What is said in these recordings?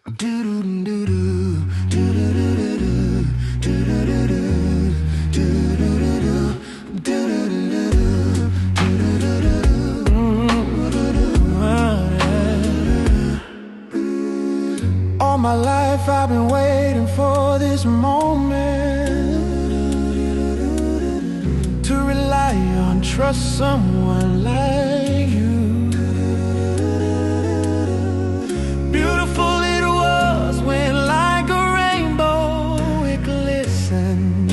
All my life I've been waiting for this moment to rely on, trust someone like you. Beautiful it was when like a rainbow it glistened.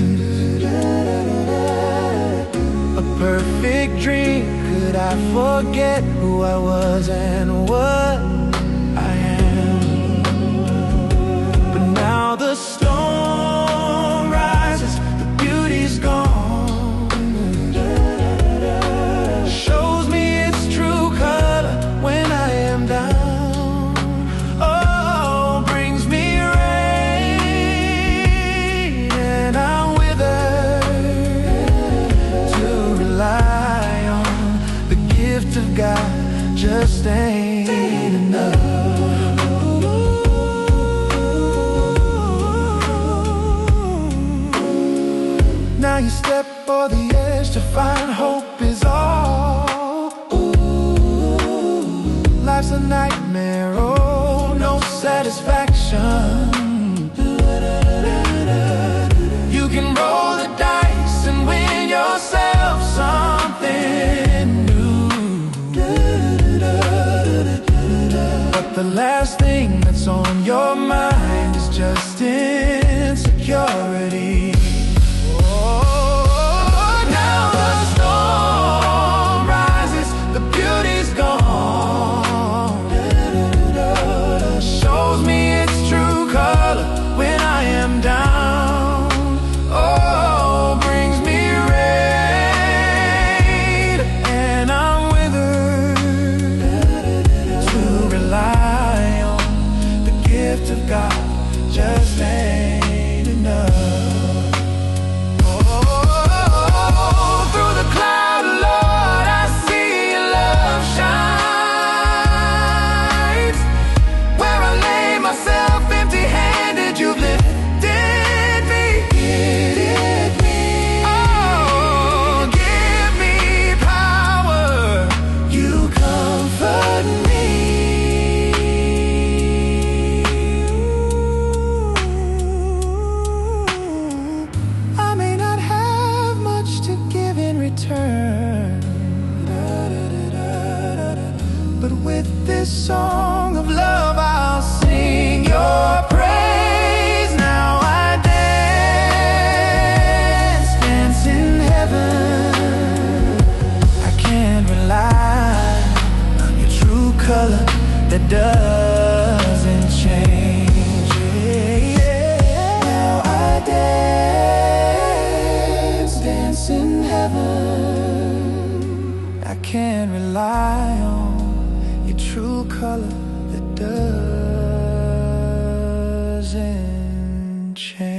A perfect dream, could I forget who I was and what I am? But now the storm rises, the beauty's gone. Shows me its true color when I am down. Oh, brings me rain, and I'm withered to rely on. The gift of God just ain't enough. Now you step o'er the edge to find hope is all. Life's a nightmare, oh, no satisfaction. You can roll the dice and win yourself something new, but the last thing that's on your mind is just insecurity. Just ain't enough. Oh, through the cloud, Lord, I see your love shines. Where I lay myself empty-handed, you've lifted me. Oh, give me power, you comfort me. But with this song of love, I'll sing your praise. Now I dance, dance in heaven. I can't rely on your true color that doesn't change. Now I dance, dance in heaven. I can't rely on your true color that doesn't change.